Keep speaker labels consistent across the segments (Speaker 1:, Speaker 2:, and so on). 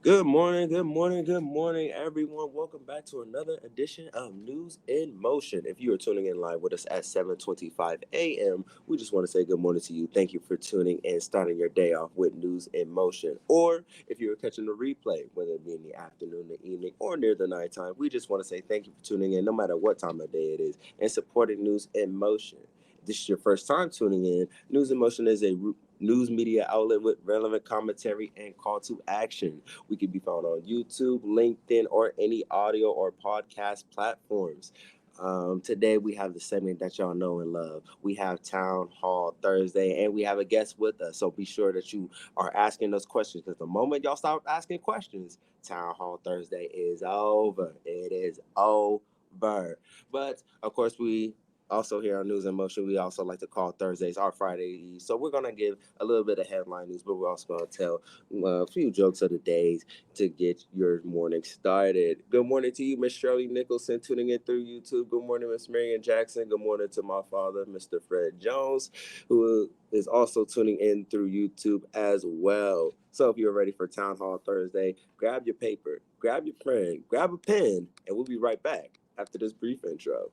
Speaker 1: Good morning, good morning, good morning, everyone. Welcome back to another edition of News in Motion. If you are tuning in live with us at 7:25 a.m., we just want to say good morning to you. Thank you for tuning in, starting your day off with News in Motion. Or if you're catching the replay, whether it be in the afternoon, the evening, or near the nighttime, we just want to say thank you for tuning in, no matter what time of day it is, and supporting News in Motion. If this is your first time tuning in, News in Motion is a news media outlet with relevant commentary and call to action. We can be found on YouTube, LinkedIn, or any audio or podcast platforms. Today we have the segment that y'all know and love. We have Town Hall Thursday, and we have a guest with us. So be sure that you are asking those questions, because the moment y'all start asking questions, Town Hall Thursday is over. It is over. But of course, we also here on News in Motion, we also like to call Thursdays our Friday Eve. So we're going to give a little bit of headline news, but we're also going to tell a few jokes of the days to get your morning started. Good morning to you, Miss Shirley Nicholson, tuning in through YouTube. Good morning, Miss Marion Jackson. Good morning to my father, Mr. Fred Jones, who is also tuning in through YouTube as well. So if you're ready for Town Hall Thursday, grab your paper, grab your friend, grab a pen, and we'll be right back after this brief intro.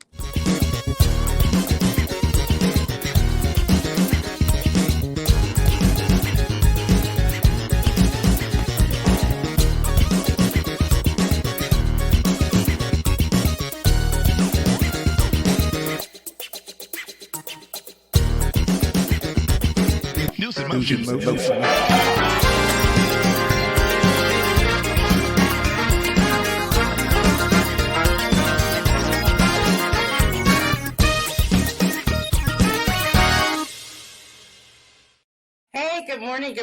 Speaker 2: News in Motion.
Speaker 3: Hey,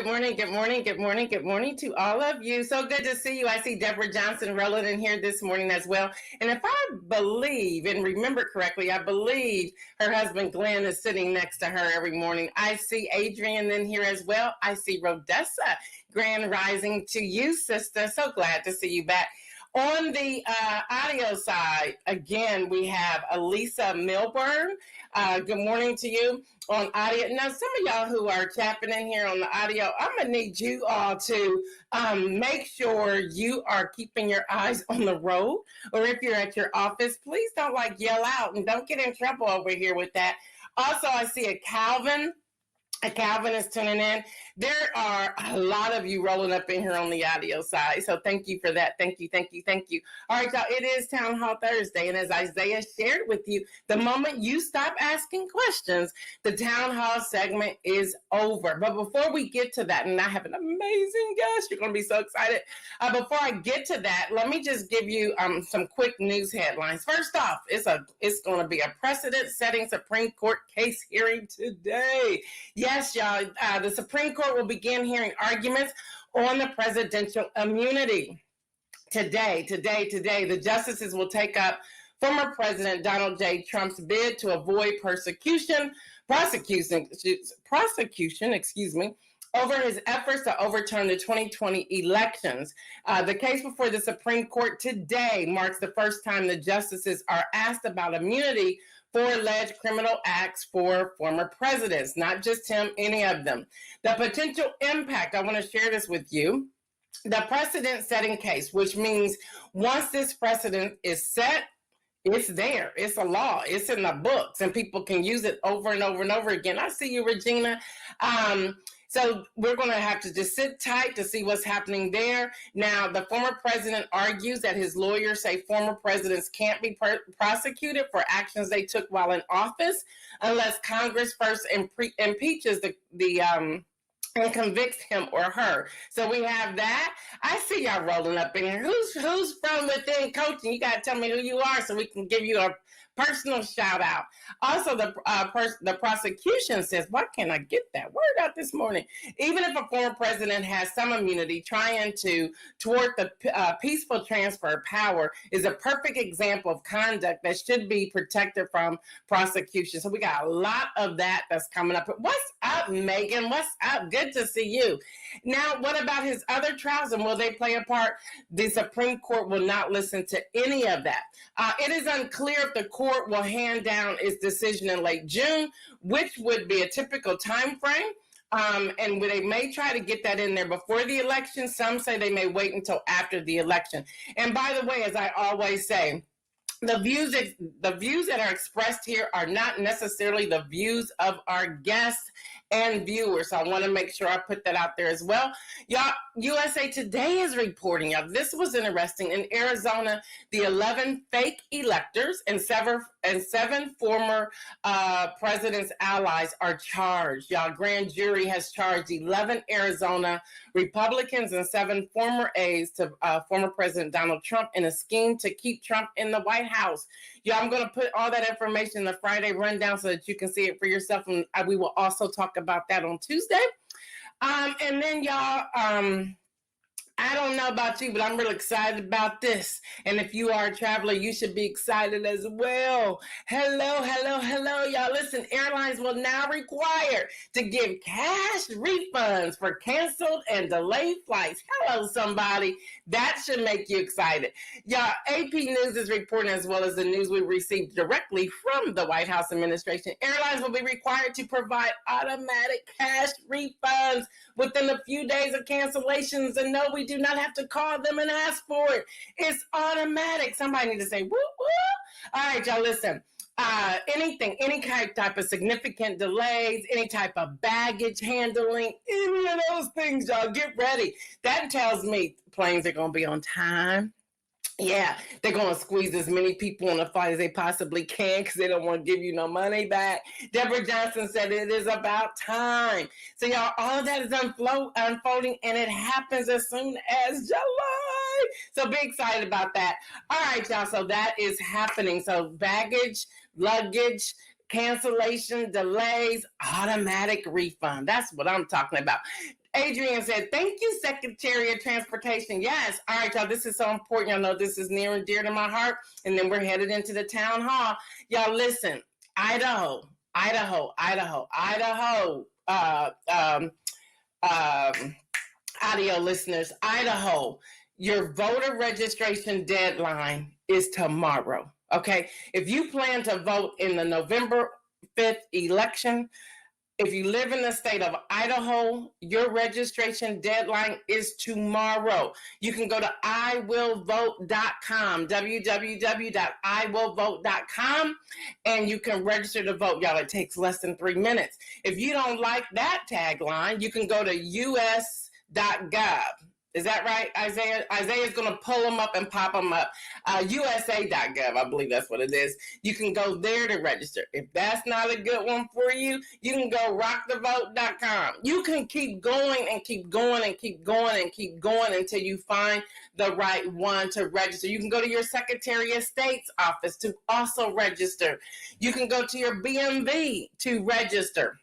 Speaker 3: good morning to all of you. So good to see you. I see Deborah Johnson rolling in here this morning as well. And if I believe and remember correctly, I believe her husband Glenn is sitting next to her every morning. I see Adrian in here as well. I see Rodessa. Grand rising to you, sister. So glad to see you back. On the audio side, again, we have Elisa Milburn. Good morning to you on audio. Now, some of y'all who are tapping in here on the audio, I'm going to need you all to make sure you are keeping your eyes on the road. Or if you're at your office, please don't yell out and don't get in trouble over here with that. Also, I see a Calvin is tuning in. There are a lot of you rolling up in here on the audio side. So thank you for that. Thank you. All right, y'all, it is Town Hall Thursday. And as Isaiah shared with you, the moment you stop asking questions, the Town Hall segment is over. But before we get to that, and I have an amazing guest, you're going to be so excited. Before I get to that, let me just give you some quick news headlines. First off, it's going to be a precedent-setting Supreme Court case hearing today. Yes, y'all, the Supreme Court will begin hearing arguments on the presidential immunity. Today, the justices will take up former President Donald J. Trump's bid to avoid prosecution, over his efforts to overturn the 2020 elections. The case before the Supreme Court today marks the first time the justices are asked about immunity for alleged criminal acts for former presidents, not just him, any of them. The potential impact, I want to share this with you. The precedent-setting case, which means once this precedent is set, it's there. It's a law. It's in the books, and people can use it over and over and over again. I see you, Regina. So we're going to have to just sit tight to see what's happening there. Now, the former president argues that his lawyers say former presidents can't be prosecuted for actions they took while in office unless Congress first impeaches and convicts him or her. So we have that. I see y'all rolling up in here. Who's from within coaching? You got to tell me who you are so we can give you a personal shout out. Also, the prosecution says, why can't I get that word out this morning? Even if a former president has some immunity, trying to toward the peaceful transfer of power is a perfect example of conduct that should be protected from prosecution. So we got a lot of that that's coming up. What's up, Megan? What's up? Good to see you. Now, what about his other trials, and will they play a part? The Supreme Court will not listen to any of that. It is unclear if the court will hand down its decision in late June, which would be a typical time frame. And they may try to get that in there before the election. Some say they may wait until after the election. And by the way, as I always say, the views that are expressed here are not necessarily the views of our guests and viewers. So I want to make sure I put that out there as well. Y'all, USA Today is reporting. Y'all, this was interesting. In Arizona, the 11 fake electors and seven former president's allies are charged. Y'all, grand jury has charged 11 Arizona Republicans and 7 former aides to former President Donald Trump in a scheme to keep Trump in the White House. Yeah, I'm going to put all that information in the Friday rundown so that you can see it for yourself. And we will also talk about that on Tuesday. And then y'all, I don't know about you, but I'm really excited about this. And if you are a traveler, you should be excited as well. Hello, y'all. Listen, airlines will now require to give cash refunds for canceled and delayed flights. Hello, somebody. That should make you excited. Y'all, AP News is reporting, as well as the news we received directly from the White House administration. Airlines will be required to provide automatic cash refunds within a few days of cancellations. And no, we do not have to call them and ask for it. It's automatic. Somebody need to say, whoop, whoop. All right, y'all, listen. Any type of significant delays, any type of baggage handling, any of those things, y'all, get ready. That tells me planes are going to be on time. Yeah, they're going to squeeze as many people on the flight as they possibly can because they don't want to give you no money back. Deborah Johnson said it is about time. So, y'all, all of that is unfolding, and it happens as soon as July. So be excited about that. All right, y'all, so that is happening. So baggage, luggage, cancellation, delays, automatic refund. That's what I'm talking about. Adrian said, thank you, Secretary of Transportation. Yes. All right, y'all, this is so important. Y'all know this is near and dear to my heart. And then we're headed into the town hall. Y'all, listen, Idaho, audio listeners, Idaho, your voter registration deadline is tomorrow. Okay. If you plan to vote in the November 5th election, if you live in the state of Idaho, your registration deadline is tomorrow. You can go to iwillvote.com, www.iwillvote.com, and you can register to vote. Y'all, it takes less than 3 minutes. If you don't like that tagline, you can go to us.gov. Is that right, Isaiah? Isaiah's going to pull them up and pop them up. USA.gov, I believe that's what it is. You can go there to register. If that's not a good one for you, you can go rockthevote.com. You can keep going and keep going and keep going and keep going until you find the right one to register. You can go to your Secretary of State's office to also register. You can go to your BMV to register.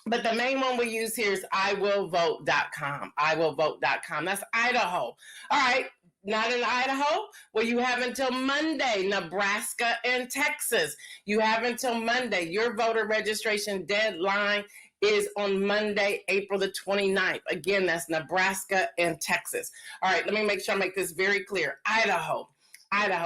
Speaker 3: But the main one we use here is iwillvote.com. iwillvote.com. That's Idaho. All right. Not in Idaho? Well, you have until Monday. Nebraska and Texas. You have until Monday. Your voter registration deadline is on Monday, April the 29th. Again, that's Nebraska and Texas. All right. Let me make sure I make this very clear. Idaho.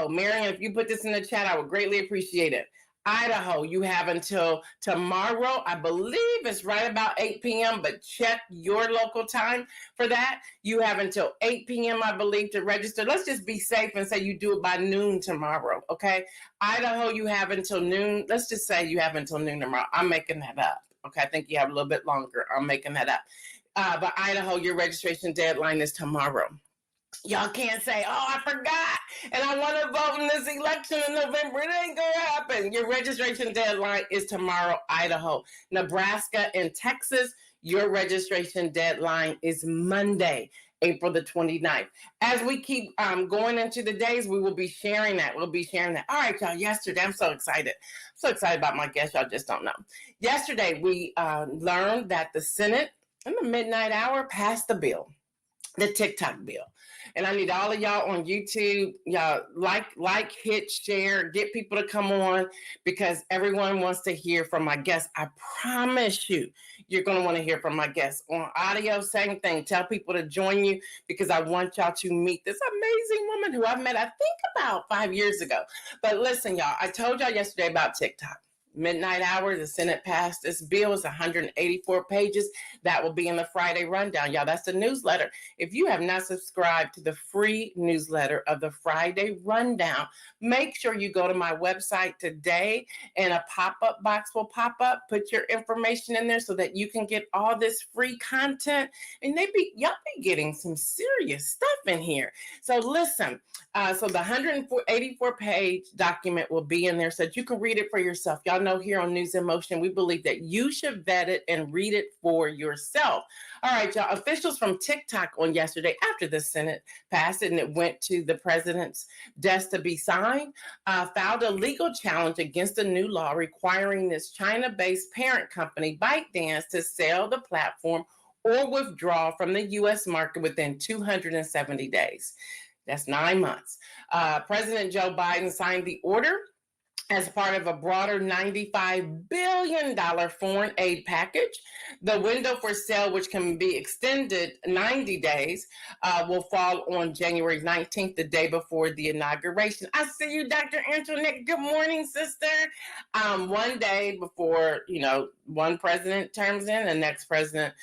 Speaker 3: Marion, if you put this in the chat, I would greatly appreciate it. Idaho, you have until tomorrow. I believe it's right about 8 p.m., but check your local time for that. You have until 8 p.m., I believe, to register. Let's just be safe and say you do it by noon tomorrow, okay? Idaho, you have until noon. Let's just say you have until noon tomorrow. I'm making that up, okay? I think you have a little bit longer. I'm making that up. But Idaho, your registration deadline is tomorrow. Y'all can't say, oh, I forgot, and I want to vote in this election in November. It ain't going to happen. Your registration deadline is tomorrow, Idaho. Nebraska and Texas, your registration deadline is Monday, April the 29th. As we keep going into the days, we will be sharing that. All right, y'all, yesterday, I'm so excited. About my guest. Y'all just don't know. Yesterday, we learned that the Senate in the midnight hour passed the bill, the TikTok bill. And I need all of y'all on YouTube, y'all like, hit, share, get people to come on because everyone wants to hear from my guests. I promise you're going to want to hear from my guests. On audio, same thing. Tell people to join you because I want y'all to meet this amazing woman who I met, I think, about 5 years ago. But listen, y'all, I told y'all yesterday about TikTok. midnight hour, the Senate passed this bill. It's 184 pages. That will be in the Friday rundown. Y'all, that's the newsletter. If you have not subscribed to the free newsletter of the Friday rundown, make sure you go to my website today, and a pop-up box will pop up. Put your information in there so that you can get all this free content. And y'all be getting some serious stuff in here. So listen, so the 184 page document will be in there so that you can read it for yourself. Y'all know here on News in Motion, we believe that you should vet it and read it for yourself. All right, y'all. Officials from TikTok on yesterday, after the Senate passed it and it went to the president's desk to be signed, filed a legal challenge against a new law requiring this China-based parent company, ByteDance, to sell the platform or withdraw from the U.S. market within 270 days. That's 9 months. President Joe Biden signed the order as part of a broader $95 billion foreign aid package. The window for sale, which can be extended 90 days, will fall on January 19th, the day before the inauguration. I see you, Dr. Antoinette. Good morning, sister. One day before, one president terms in, the next president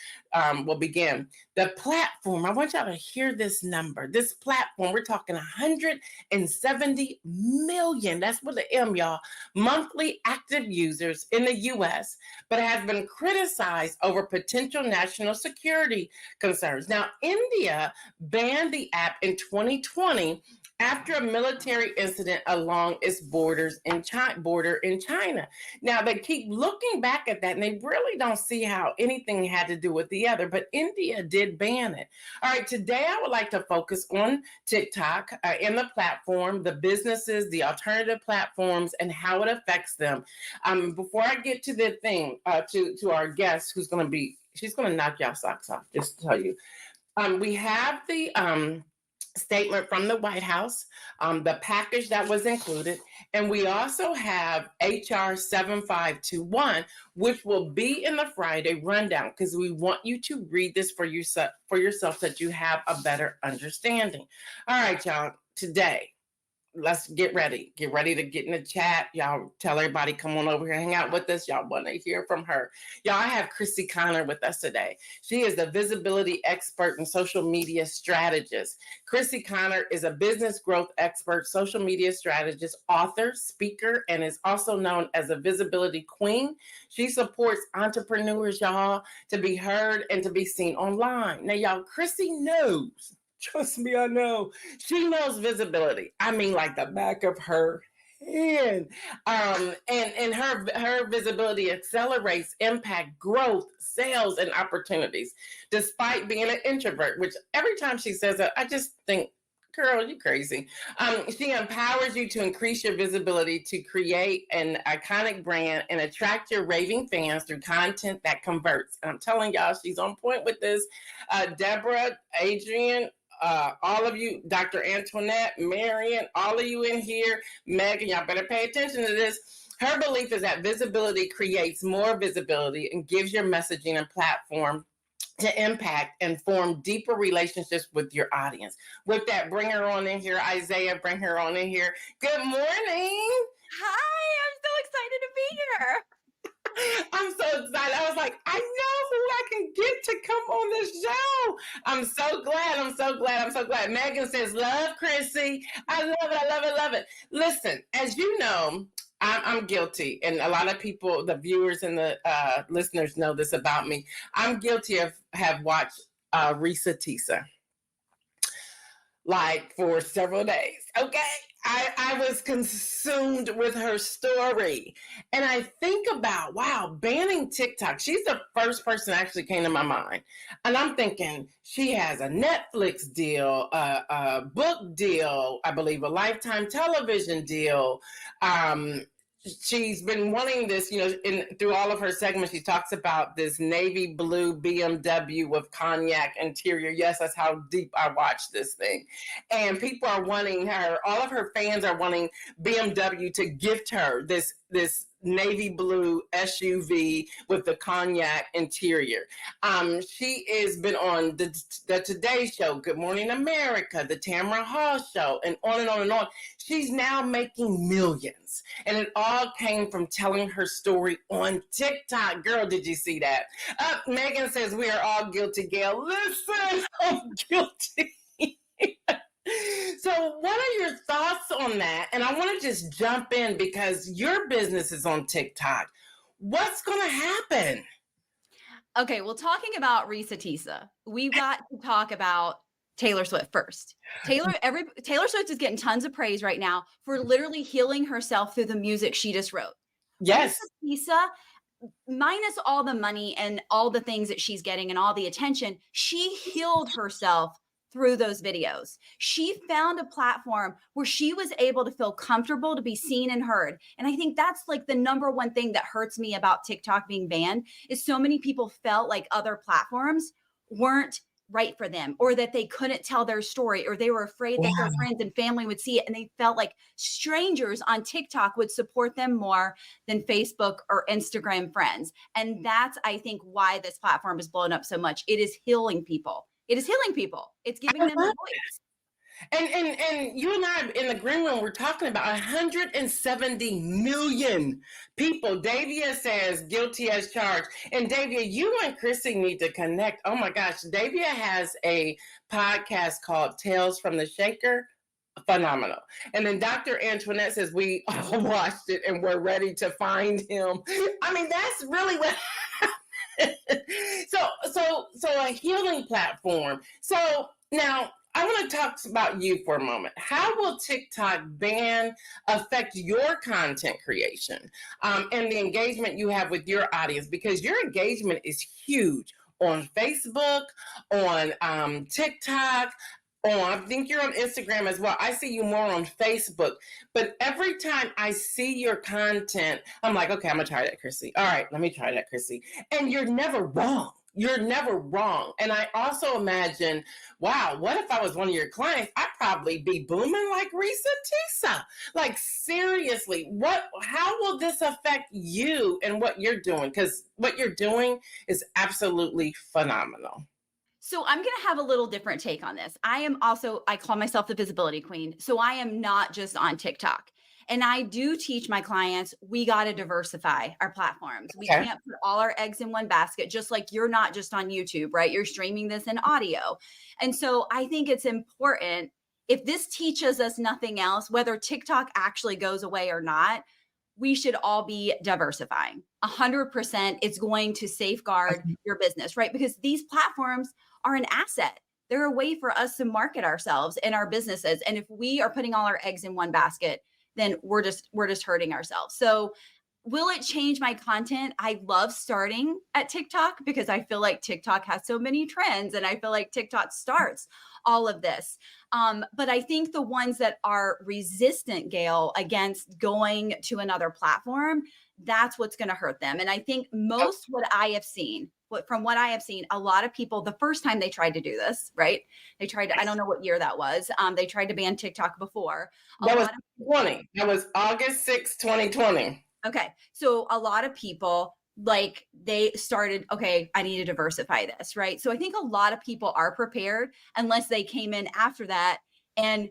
Speaker 3: will begin. The platform, I want y'all to hear this number. This platform, we're talking 170 million, that's with the M, y'all, monthly active users in the U.S., but has been criticized over potential national security concerns. Now, India banned the app in 2020 after a military incident along its border in China. Now, they keep looking back at that, and they really don't see how anything had to do with the other, but India did ban it. All right, today I would like to focus on TikTok and the platform, the businesses, the alternative platforms, and how it affects them. Before I get to the thing, to our guest, she's going to knock y'all socks off, just to tell you. We have the statement from the White House, the package that was included, and we also have HR 7521, which will be in the Friday rundown, because we want you to read this for yourself so that you have a better understanding. All right, y'all, today, let's get ready. Get ready to get in the chat. Y'all tell everybody, come on over here, hang out with us. Y'all want to hear from her. Y'all, I have Chrissy Connor with us today. She is the visibility expert and social media strategist. Chrissy Connor is a business growth expert, social media strategist, author, speaker, and is also known as a visibility queen. She supports entrepreneurs, y'all, to be heard and to be seen online. Now, y'all, Chrissy knows. Trust me, I know. She knows visibility. I mean, like the back of her hand. And her visibility accelerates impact, growth, sales, and opportunities, despite being an introvert, which every time she says that, I just think, girl, you crazy. She empowers you to increase your visibility, to create an iconic brand and attract your raving fans through content that converts. And I'm telling y'all, she's on point with this. Deborah, Adrian, all of you, Dr. Antoinette, Marion, all of you in here, Megan, y'all better pay attention to this. Her belief is that visibility creates more visibility and gives your messaging a platform to impact and form deeper relationships with your audience. With that, bring her on in here. Isaiah, bring her on in here. Good morning.
Speaker 2: Hi, I'm so excited to be here.
Speaker 3: I'm so excited. I was like, I know who I can get to come on this show. I'm so glad. Megan says, love Chrissy. I love it. Listen, as you know, I'm guilty, and a lot of people, the viewers and the listeners know this about me. I'm guilty of have watched Risa Tisa like for several days. Okay. I was consumed with her story. And I think about, wow, banning TikTok. She's the first person that actually came to my mind. And I'm thinking she has a Netflix deal, a book deal, I believe a Lifetime television deal. She's been wanting this, through all of her segments, she talks about this navy blue BMW with cognac interior. Yes, that's how deep I watched this thing. And people are wanting her, all of her fans are wanting BMW to gift her this navy blue SUV with the cognac interior. She has been on the Today Show, Good Morning America, the Tamara Hall Show, and on and on and on. She's now making millions. And it all came from telling her story on TikTok. Girl, did you see that? Megan says, we are all guilty, Gail. Listen, I'm guilty. So what are your thoughts on that? And I want to just jump in because your business is on TikTok. What's going to happen?
Speaker 2: Okay, well, talking about Risa Tisa, we've got to talk about Taylor Swift first. Taylor Swift is getting tons of praise right now for literally healing herself through the music she just wrote.
Speaker 3: Yes.
Speaker 2: Risa Tisa, minus all the money and all the things that she's getting and all the attention, she healed herself through those videos. She found a platform where she was able to feel comfortable to be seen and heard. And I think that's like the number one thing that hurts me about TikTok being banned is so many people felt like other platforms weren't right for them, or that they couldn't tell their story, or they were afraid that their friends and family would see it. And they felt like strangers on TikTok would support them more than Facebook or Instagram friends. And that's, I think, why this platform is blown up so much. It is healing people. It is healing people. It's giving them a voice.
Speaker 3: And you and I in the green room, we're talking about 170 million people. Davia says guilty as charged. And Davia, you and Chrissy need to connect. Oh my gosh. Davia has a podcast called Tales from the Shaker. Phenomenal. And then Dr. Antoinette says we all watched it and we're ready to find him. I mean, that's really what so a healing platform. So now I want to talk about you for a moment. How will TikTok ban affect your content creation and the engagement you have with your audience? Because your engagement is huge on Facebook, on TikTok. Oh, I think you're on Instagram as well. I see you more on Facebook. But every time I see your content, I'm like, okay, I'm going to try that, Chrissy. All right, let me try that, Chrissy. And you're never wrong. You're never wrong. And I also imagine, wow, what if I was one of your clients? I'd probably be booming like Risa Tisa. Like, seriously, how will this affect you and what you're doing? Because what you're doing is absolutely phenomenal.
Speaker 2: So I'm going to have a little different take on this. I call myself the visibility queen. So I am not just on TikTok. And I do teach my clients, we got to diversify our platforms. We can't put all our eggs in one basket, just like you're not just on YouTube, right? You're streaming this in audio. And so I think it's important, if this teaches us nothing else, whether TikTok actually goes away or not, we should all be diversifying. 100%, it's going to safeguard your business, right? Because these platforms are an asset. They're a way for us to market ourselves and our businesses. And if we are putting all our eggs in one basket, then we're just hurting ourselves. So will it change my content? I love starting at TikTok because I feel like TikTok has so many trends and I feel like TikTok starts all of this. But I think the ones that are resistant, Gail, against going to another platform, that's what's going to hurt them. And I think from what I have seen, a lot of people, the first time they tried to do this, right? They tried to, I don't know what year that was. They tried to ban TikTok before.
Speaker 3: That was August 6, 2020.
Speaker 2: Okay. So a lot of people, like, they started, okay, I need to diversify this, right? So I think a lot of people are prepared unless they came in after that. And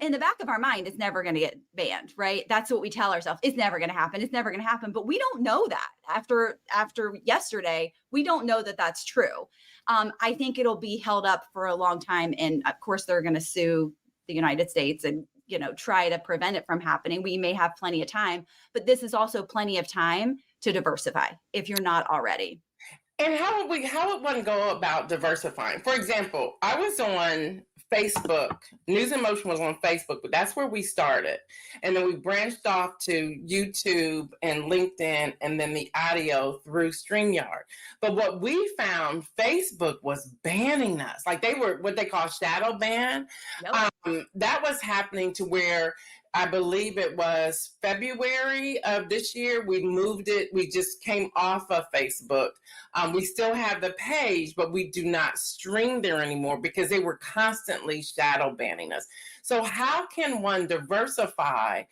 Speaker 2: in the back of our mind, it's never going to get banned, right? That's what we tell ourselves. It's never going to happen. It's never going to happen. But we don't know that after yesterday, we don't know that that's true. I think it'll be held up for a long time. And of course, they're going to sue the United States and, try to prevent it from happening. We may have plenty of time, but this is also plenty of time to diversify if you're not already.
Speaker 3: And how would one go about diversifying? For example, I was on Facebook. News in Motion was on Facebook, but that's where we started. And then we branched off to YouTube and LinkedIn and then the audio through StreamYard. But what we found, Facebook was banning us. Like, they were what they call shadow ban.
Speaker 2: Yep.
Speaker 3: That was happening to where I believe it was February of this year. We moved it. We just came off of Facebook. We still have the page, but we do not stream there anymore because they were constantly shadow banning us. So how can one diversify,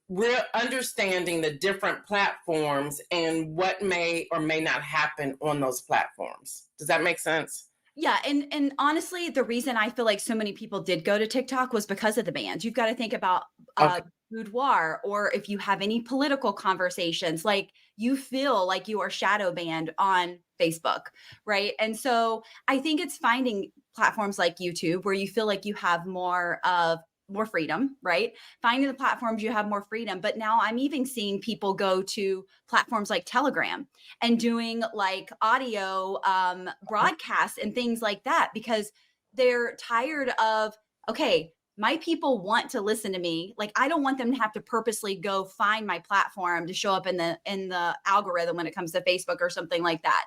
Speaker 3: real understanding the different platforms and what may or may not happen on those platforms? Does that make sense?
Speaker 2: Yeah, and honestly, the reason I feel like so many people did go to TikTok was because of the bans. You've got to think about
Speaker 3: Okay.
Speaker 2: boudoir, or if you have any political conversations, like you feel like you are shadow banned on Facebook, right? And so I think it's finding platforms like YouTube where you feel like you have more freedom, right? Finding the platforms you have more freedom. But now I'm even seeing people go to platforms like Telegram and doing like audio broadcasts and things like that because they're tired of, okay, my people want to listen to me. Like, I don't want them to have to purposely go find my platform to show up in the algorithm when it comes to Facebook or something like that.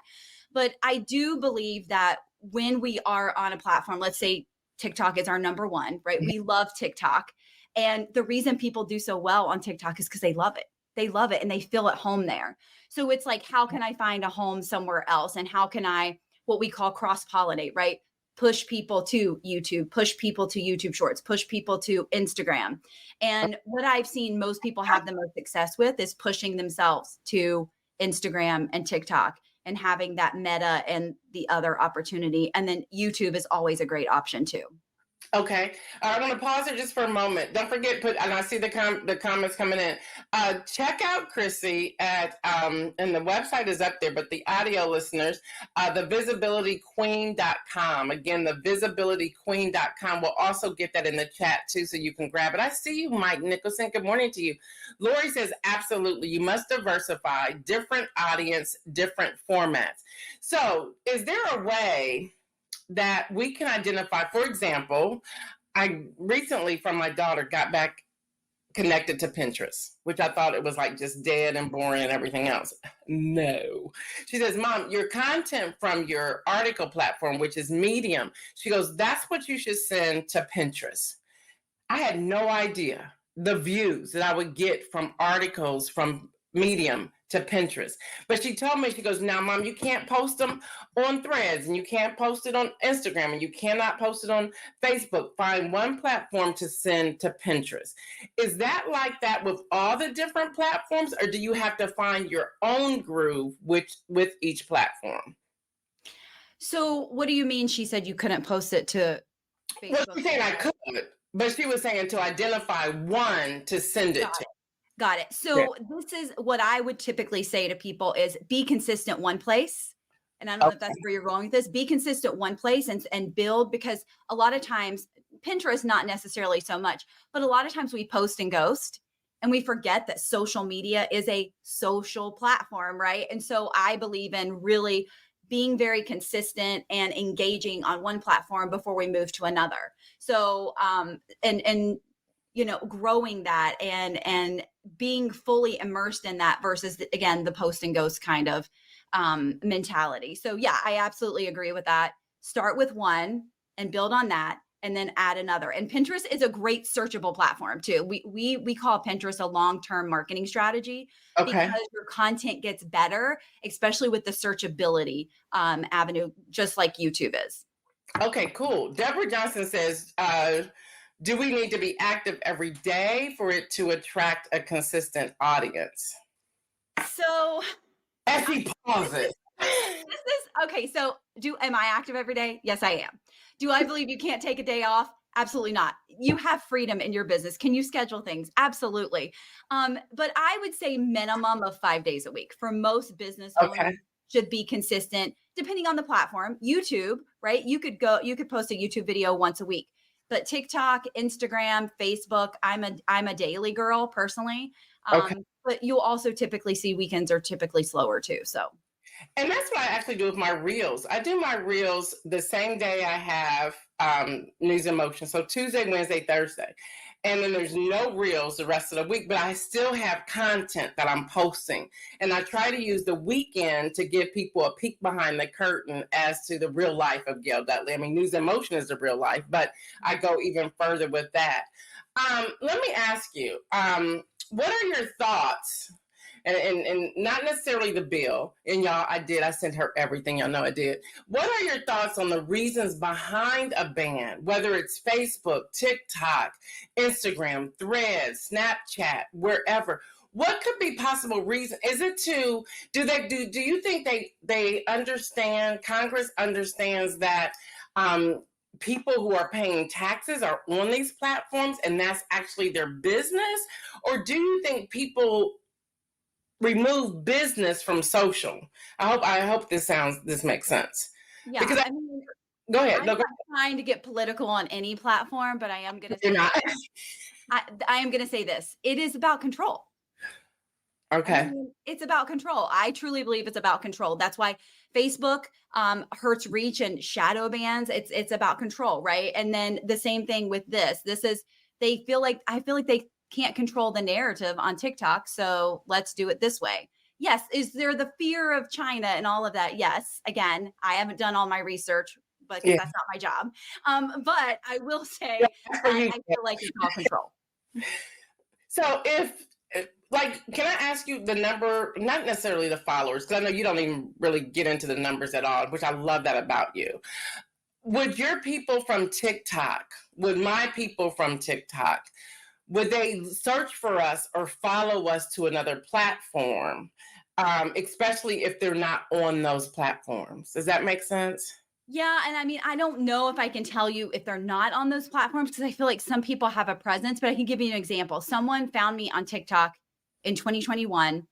Speaker 2: But I do believe that when we are on a platform, let's say TikTok is our number one, right? We love TikTok. And the reason people do so well on TikTok is because they love it. They love it and they feel at home there. So it's like, how can I find a home somewhere else? And how can I, what we call cross pollinate, right? Push people to YouTube, push people to YouTube Shorts, push people to Instagram. And what I've seen most people have the most success with is pushing themselves to Instagram and TikTok and having that meta and the other opportunity. And then YouTube is always a great option too.
Speaker 3: Okay. I want to pause it just for a moment. Don't forget, and I see the comments coming in. Check out Chrissy at, and the website is up there, but the audio listeners, thevisibilityqueen.com. Again, thevisibilityqueen.com. We'll also get that in the chat too, so you can grab it. I see you, Mike Nicholson. Good morning to you. Lori says, absolutely. You must diversify, different audience, different formats. So is there a way that we can identify? For example, I recently from my daughter got back connected to Pinterest, which I thought it was like just dead and boring and everything else. No. She says, Mom, your content from your article platform, which is Medium, she goes, that's what you should send to Pinterest. I had no idea the views that I would get from articles from Medium to Pinterest. But she told me, she goes, now, Mom, you can't post them on Threads and you can't post it on Instagram and you cannot post it on Facebook. Find one platform to send to Pinterest. Is that like that with all the different platforms, or do you have to find your own groove with each platform?
Speaker 2: So what do you mean? She said you couldn't post it to Facebook?
Speaker 3: Well, she's saying I could, but she was saying to identify one to send it to.
Speaker 2: Got it. So this is what I would typically say to people is be consistent one place. And I don't know if that's where you're going with this. Be consistent one place and build, because a lot of times Pinterest, not necessarily so much, but a lot of times we post and ghost and we forget that social media is a social platform, right? And so I believe in really being very consistent and engaging on one platform before we move to another. So, and you know, growing that and being fully immersed in that versus again, the post and ghost kind of mentality. So yeah, I absolutely agree with that. Start with one and build on that and then add another. And Pinterest is a great searchable platform too. We call Pinterest a long-term marketing strategy because your content gets better, especially with the searchability avenue, just like YouTube is.
Speaker 3: Okay, cool. Deborah Johnson says, do we need to be active every day for it to attract a consistent audience?
Speaker 2: So
Speaker 3: as he pauses.
Speaker 2: This is okay. So am I active every day? Yes, I am. Do I believe you can't take a day off? Absolutely not. You have freedom in your business. Can you schedule things? Absolutely. But I would say minimum of 5 days a week for most business owners should be consistent depending on the platform. YouTube, right? You could post a YouTube video once a week. But TikTok, Instagram, Facebook, I'm a daily girl personally. But you'll also typically see weekends are typically slower too. So
Speaker 3: And that's what I actually do with my reels. I do my reels the same day I have news and motion. So Tuesday, Wednesday, Thursday. And then there's no reels the rest of the week, but I still have content that I'm posting. And I try to use the weekend to give people a peek behind the curtain as to the real life of Gail Dudley. I mean, news and motion is the real life, but I go even further with that. Let me ask you, what are your thoughts? And not necessarily the bill. And y'all, I sent her everything. Y'all know I did. What are your thoughts on the reasons behind a ban, whether it's Facebook, TikTok, Instagram, Threads, Snapchat, wherever? What could be possible reason? Is it to, do you think they understand, Congress understands that people who are paying taxes are on these platforms and that's actually their business? Or do you think people remove business from social? I hope this makes sense.
Speaker 2: Yeah,
Speaker 3: Because
Speaker 2: I mean,
Speaker 3: go ahead.
Speaker 2: I'm
Speaker 3: No,
Speaker 2: not trying to get political on any platform, but I am going to
Speaker 3: you're
Speaker 2: say
Speaker 3: not.
Speaker 2: I am going to say this. It is about control.
Speaker 3: Okay.
Speaker 2: I mean, it's about control. I truly believe it's about control. That's why Facebook hurts reach and shadow bans. It's about control, right? And then the same thing with this. I feel like they can't control the narrative on TikTok, so let's do it this way. Yes, is there the fear of China and all of that? Yes. Again, I haven't done all my research because
Speaker 3: Yeah.
Speaker 2: that's not my job. But I will say
Speaker 3: Yeah,
Speaker 2: that I feel like it's all control.
Speaker 3: So can I ask you the number, not necessarily the followers, because I know you don't even really get into the numbers at all, which I love that about you. Would your people from TikTok, would my people from TikTok, would they search for us or follow us to another platform, especially if they're not on those platforms? Does that make sense?
Speaker 2: Yeah, and I mean, I don't know if I can tell you if they're not on those platforms because I feel like some people have a presence, but I can give you an example. Someone found me on TikTok in 2021.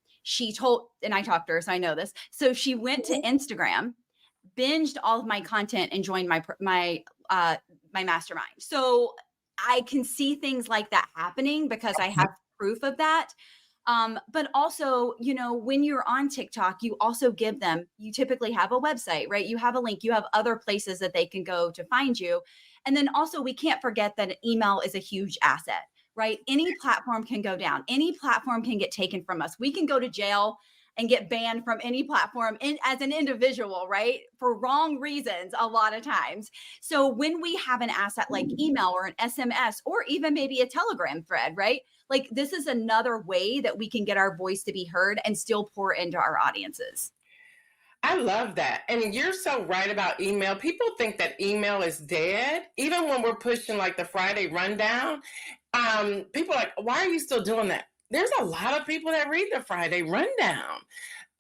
Speaker 2: And I talked to her, so I know this. So she went to Instagram, binged all of my content, and joined my mastermind. So I can see things like that happening because I have proof of that. But also, when you're on TikTok, you typically have a website, right? You have a link, you have other places that they can go to find you. And then also, we can't forget that an email is a huge asset, right? Any platform can go down, any platform can get taken from us. We can go to jail and get banned from any platform as an individual, right? For wrong reasons, a lot of times. So when we have an asset like email or an SMS or even maybe a Telegram thread, right? Like this is another way that we can get our voice to be heard and still pour into our audiences.
Speaker 3: I love that. And you're so right about email. People think that email is dead. Even when we're pushing like the Friday rundown, people are like, why are you still doing that? There's a lot of people that read the Friday rundown.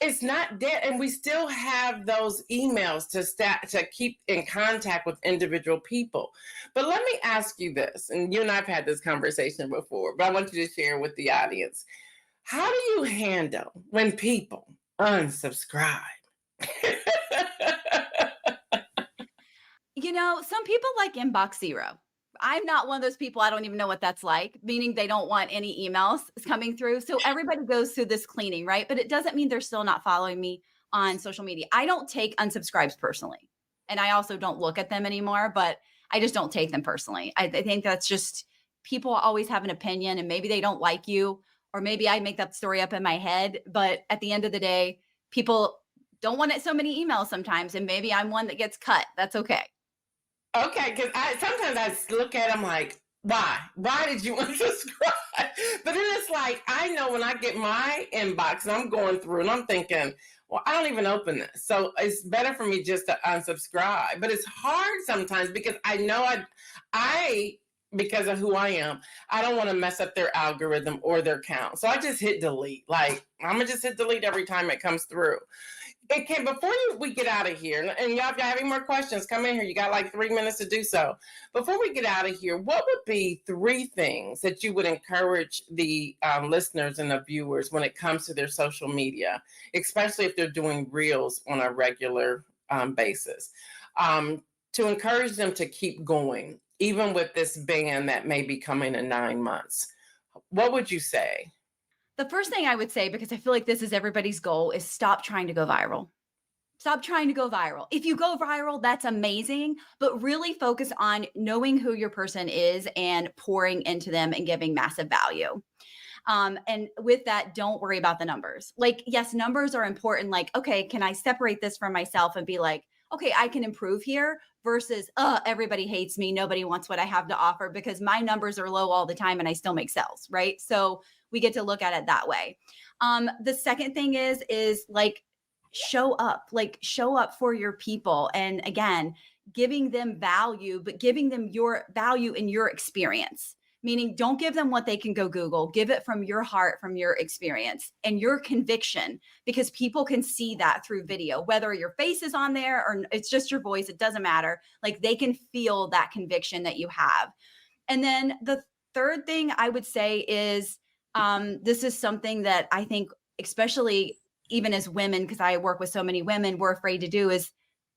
Speaker 3: It's not dead. And we still have those emails to keep in contact with individual people. But let me ask you this, and you and I've had this conversation before, but I want you to share with the audience. How do you handle when people unsubscribe?
Speaker 2: Some people like inbox zero. I'm not one of those people. I don't even know what that's like, meaning they don't want any emails coming through. So everybody goes through this cleaning, right? But it doesn't mean they're still not following me on social media. I don't take unsubscribes personally. And I also don't look at them anymore, but I just don't take them personally. I think that's just people always have an opinion and maybe they don't like you, or maybe I make that story up in my head. But at the end of the day, people don't want so many emails sometimes. And maybe I'm one that gets cut. That's okay.
Speaker 3: Okay, because sometimes I look at them like, why? Why did you unsubscribe? But then it's like, I know when I get my inbox and I'm going through and I'm thinking, well, I don't even open this. So it's better for me just to unsubscribe. But it's hard sometimes because I know because of who I am, I don't want to mess up their algorithm or their count. So I just hit delete. Like, I'm going to just hit delete every time it comes through. Before we get out of here, and y'all, if y'all have any more questions, come in here. You got like 3 minutes to do so. Before we get out of here, what would be 3 things that you would encourage the listeners and the viewers when it comes to their social media, especially if they're doing reels on a regular basis, to encourage them to keep going, even with this ban that may be coming in 9 months? What would you say?
Speaker 2: The first thing I would say, because I feel like this is everybody's goal, is stop trying to go viral. Stop trying to go viral. If you go viral, that's amazing, but really focus on knowing who your person is and pouring into them and giving massive value. And with that, don't worry about the numbers. Like, yes, numbers are important. Like, okay, can I separate this from myself and be like, okay, I can improve here versus, everybody hates me. Nobody wants what I have to offer because my numbers are low all the time and I still make sales, right? So we get to look at it that way. The second thing is like show up for your people. And again, giving them value, but giving them your value in your experience. Meaning, don't give them what they can go Google. Give it from your heart, from your experience and your conviction, because people can see that through video, whether your face is on there or it's just your voice, it doesn't matter. Like, they can feel that conviction that you have. And then the third thing I would say is this is something that I think, especially even as women, because I work with so many women, we're afraid to do is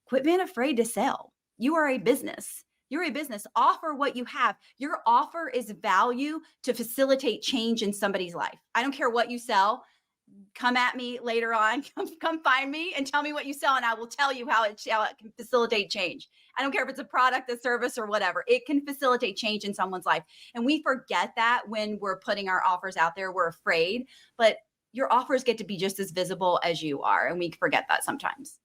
Speaker 2: quit being afraid to sell. You are a business. You're a business. Offer what you have. Your offer is value to facilitate change in somebody's life. I don't care what you sell. Come at me later on. Come find me and tell me what you sell, and I will tell you how it can facilitate change. I don't care if it's a product, a service, or whatever. It can facilitate change in someone's life. And we forget that when we're putting our offers out there. We're afraid, but your offers get to be just as visible as you are. And we forget that sometimes.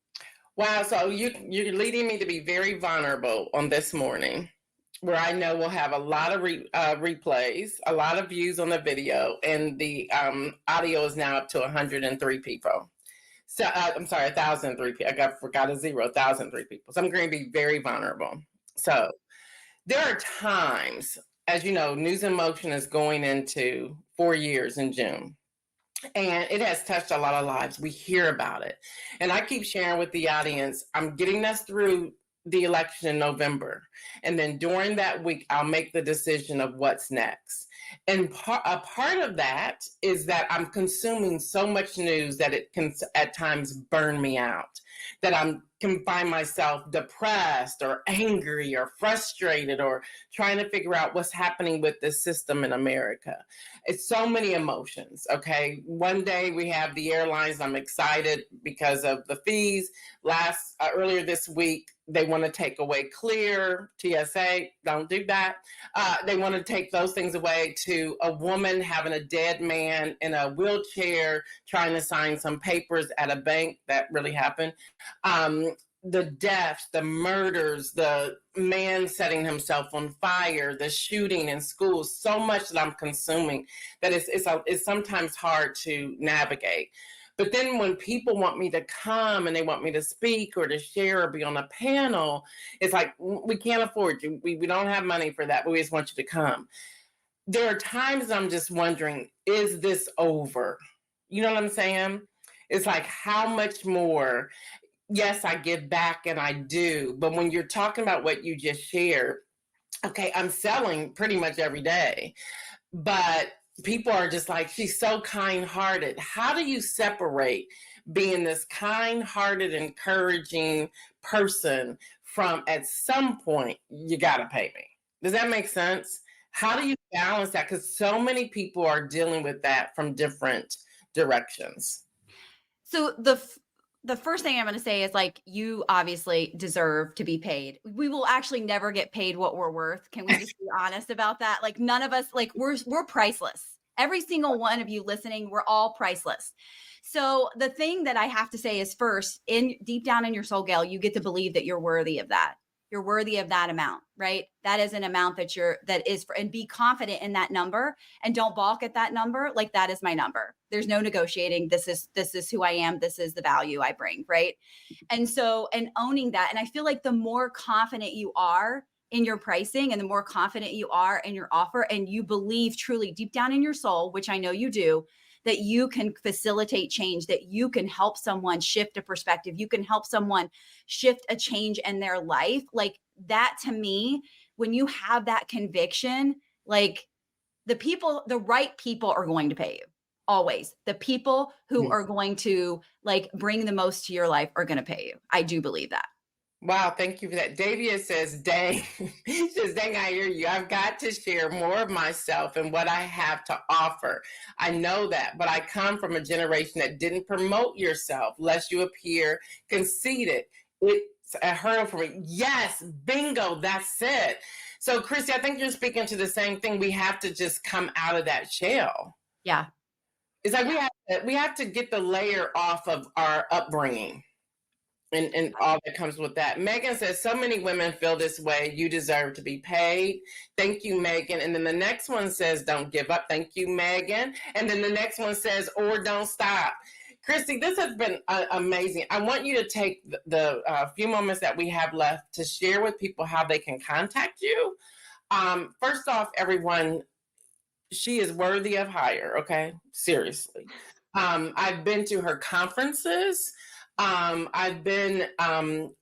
Speaker 3: Wow, so you're leading me to be very vulnerable on this morning, where I know we'll have a lot of replays, a lot of views on the video, and the audio is now up to 103 people. So I'm sorry, 1,003 people. Forgot a zero, 1,003 people. So I'm going to be very vulnerable. So there are times, as you know, News in Motion is going into 4 years in June. And it has touched a lot of lives. We hear about it. And I keep sharing with the audience, I'm getting us through the election in November. And then during that week, I'll make the decision of what's next. And a part of that is that I'm consuming so much news that it can at times burn me out, that I can find myself depressed or angry or frustrated or trying to figure out what's happening with this system in America. It's so many emotions, okay? One day we have the airlines. I'm excited because of the fees. Earlier this week, they want to take away Clear, TSA, don't do that. They want to take those things away to a woman having a dead man in a wheelchair trying to sign some papers at a bank. That really happened. The deaths, the murders, the man setting himself on fire, the shooting in schools, so much that I'm consuming that it's sometimes hard to navigate. But then when people want me to come and they want me to speak or to share or be on a panel, it's like, we can't afford you. We don't have money for that, but we just want you to come. There are times I'm just wondering, is this over? You know what I'm saying? It's like, how much more? Yes, I give back and I do. But when you're talking about what you just shared, okay, I'm selling pretty much every day. But people are just like, she's so kind-hearted. How do you separate being this kind-hearted, encouraging person from, at some point, you got to pay me? Does that make sense? How do you balance that? Because so many people are dealing with that from different directions.
Speaker 2: So the first thing I'm going to say is, like, you obviously deserve to be paid. We will actually never get paid what we're worth. Can we just be honest about that? Like, none of us, like, we're priceless. Every single one of you listening, we're all priceless. So the thing that I have to say is, first, deep down in your soul, Gail, you get to believe that you're worthy of that. You're worthy of that amount, right? That is an amount and be confident in that number, and don't balk at that number. Like, that is my number. There's no negotiating. This is who I am. This is the value I bring, right? And owning that. And I feel like the more confident you are in your pricing and the more confident you are in your offer, and you believe truly deep down in your soul, which I know you do, that you can facilitate change, that you can help someone shift a perspective, you can help someone shift a change in their life. Like, that, to me, when you have that conviction, like, the right people are going to pay you. Always. The people who are going to, like, bring the most to your life are going to pay you. I do believe that.
Speaker 3: Wow, thank you for that. Davia says, dang, she says, dang, I hear you. I've got to share more of myself and what I have to offer. I know that, but I come from a generation that didn't promote yourself lest you appear conceited. It's a hurdle for me. Yes, bingo, that's it. So, Chrissy, I think you're speaking to the same thing. We have to just come out of that shell.
Speaker 2: Yeah.
Speaker 3: It's like we have to get the layer off of our upbringing. And all that comes with that. Megan says, so many women feel this way. You deserve to be paid. Thank you, Megan. And then the next one says, don't give up. Thank you, Megan. And then the next one says, or don't stop. Christy, this has been amazing. I want you to take the few moments that we have left to share with people how they can contact you. First off, everyone, she is worthy of hire, okay? Seriously. I've been to her conferences. I've been on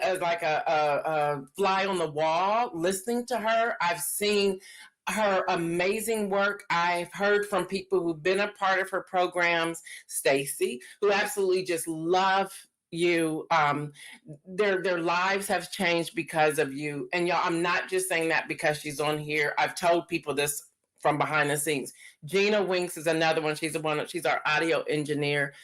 Speaker 3: as like a fly on the wall, listening to her. I've seen her amazing work. I've heard from people who've been a part of her programs, Stacy, who absolutely just love you. Their lives have changed because of you. And y'all, I'm not just saying that because she's on here. I've told people this from behind the scenes. Gina Winks is another one. She's our audio engineer.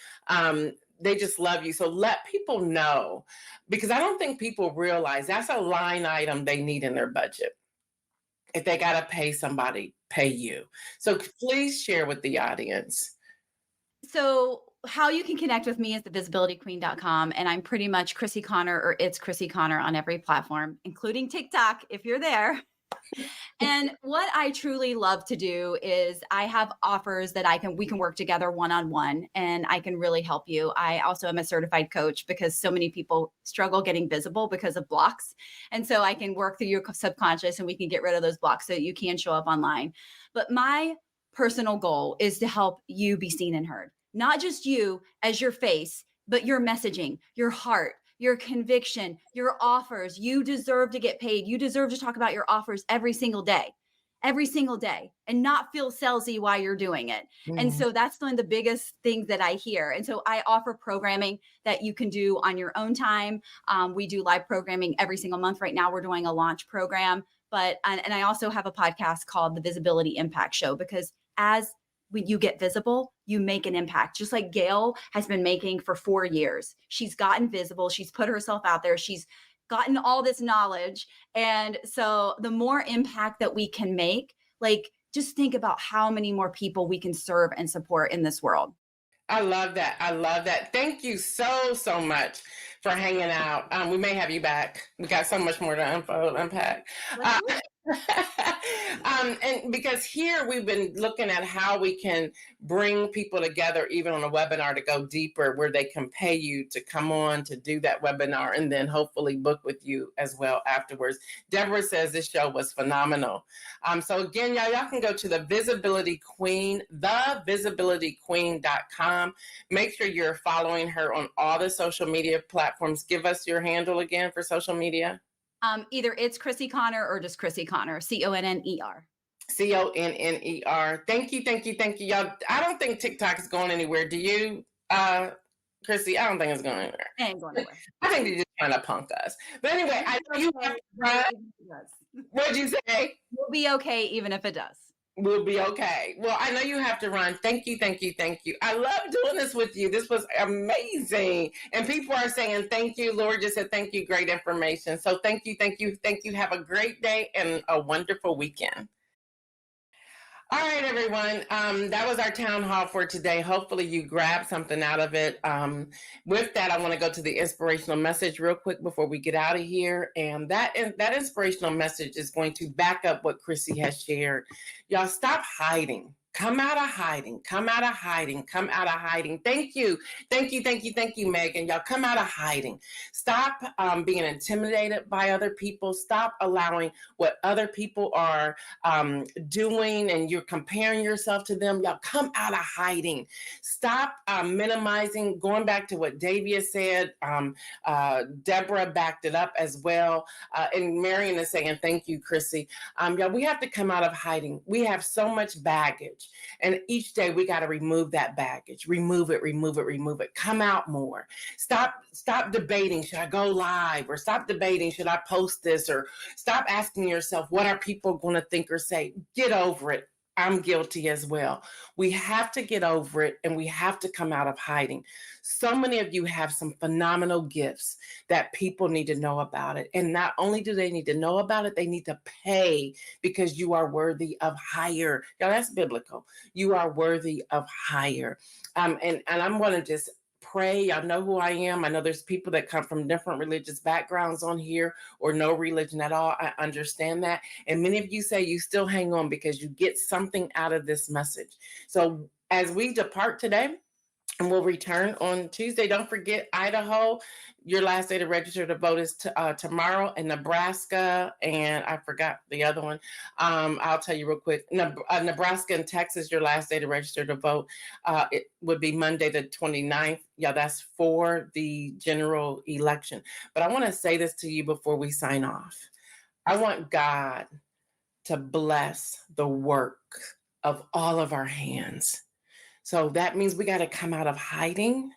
Speaker 3: They just love you. So let people know, because I don't think people realize that's a line item they need in their budget. If they got to pay somebody, pay you. So please share with the audience.
Speaker 2: So how you can connect with me is thevisibilityqueen.com. And I'm pretty much Chrissy Connor, or it's Chrissy Connor on every platform, including TikTok, if you're there. And what I truly love to do is I have offers that we can work together one-on-one, and I can really help you. I also am a certified coach because so many people struggle getting visible because of blocks. And so I can work through your subconscious and we can get rid of those blocks so that you can show up online. But my personal goal is to help you be seen and heard, not just you as your face, but your messaging, your heart, your conviction, your offers. You deserve to get paid. You deserve to talk about your offers every single day, and not feel salesy while you're doing it. Mm-hmm. And so that's one of the biggest things that I hear. And so I offer programming that you can do on your own time. We do live programming every single month. Right now, we're doing a launch program. And I also have a podcast called The Visibility Impact Show, because when you get visible, you make an impact, just like Gail has been making for 4 years. She's gotten visible. She's put herself out there. She's gotten all this knowledge. And so the more impact that we can make, like, just think about how many more people we can serve and support in this world.
Speaker 3: I love that. I love that. Thank you so much for hanging out. We may have you back. We got so much more to unpack. And because here we've been looking at how we can bring people together, even on a webinar, to go deeper, where they can pay you to come on to do that webinar and then hopefully book with you as well afterwards. Deborah says this show was phenomenal. So again, y'all can go to the Visibility Queen, thevisibilityqueen.com. Make sure you're following her on all the social media platforms. Give us your handle again for social media.
Speaker 2: Either it's Chrissy Connor or just Chrissy Connor, CONNER.
Speaker 3: CONNER. Thank you, y'all. I don't think TikTok is going anywhere. Do you, Chrissy? I don't think it's going anywhere.
Speaker 2: It ain't going anywhere.
Speaker 3: I think they're just trying to punk us. But anyway, I know you have to run. What'd you say?
Speaker 2: We'll be okay even if it does.
Speaker 3: We'll be okay. Well, I know you have to run. Thank you. I love doing this with you. This was amazing. And people are saying thank you. Laura just said thank you. Great information. So thank you. Have a great day and a wonderful weekend. All right, everyone. That was our town hall for today. Hopefully you grabbed something out of it. With that, I want to go to the inspirational message real quick before we get out of here. And that inspirational message is going to back up what Chrissy has shared. Y'all, stop hiding. Come out of hiding. Thank you, Megan. Y'all, come out of hiding. Stop being intimidated by other people. Stop allowing what other people are doing and you're comparing yourself to them. Y'all, come out of hiding. Stop minimizing. Going back to what Davia said, Deborah backed it up as well. And Marion is saying, thank you, Chrissy. Y'all, we have to come out of hiding. We have so much baggage. baggage. And each day we got to remove that baggage, remove it, come out more. Stop debating, should I go live? Or stop debating, should I post this? Or stop asking yourself, what are people going to think or say? Get over it. I'm guilty as well. We have to get over it, and we have to come out of hiding. So many of you have some phenomenal gifts that people need to know about it. And not only do they need to know about it, they need to pay, because you are worthy of higher. Now, that's biblical. You are worthy of higher. And I'm going to just pray. Y'all know who I am. I know there's people that come from different religious backgrounds on here, or no religion at all. I understand that. And many of you say you still hang on because you get something out of this message. So as we depart today, and we'll return on Tuesday. Don't forget, Idaho, your last day to register to vote is tomorrow. And Nebraska, and I forgot the other one. I'll tell you real quick. Nebraska and Texas, your last day to register to vote. It would be Monday the 29th. Yeah, that's for the general election. But I want to say this to you before we sign off. I want God to bless the work of all of our hands. So that means we got to come out of hiding,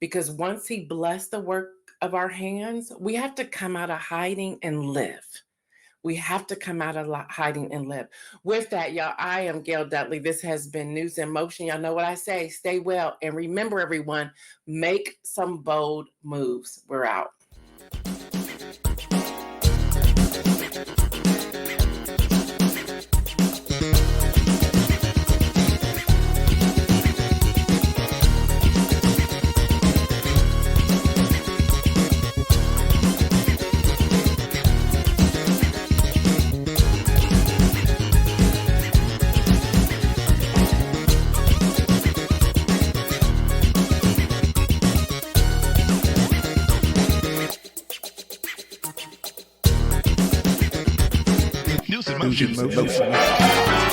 Speaker 3: because once he blessed the work of our hands, we have to come out of hiding and live. We have to come out of hiding and live. With that, y'all, I am Gail Dudley. This has been News in Motion. Y'all know what I say. Stay well. And remember, everyone, make some bold moves. We're out.
Speaker 4: News in Motion.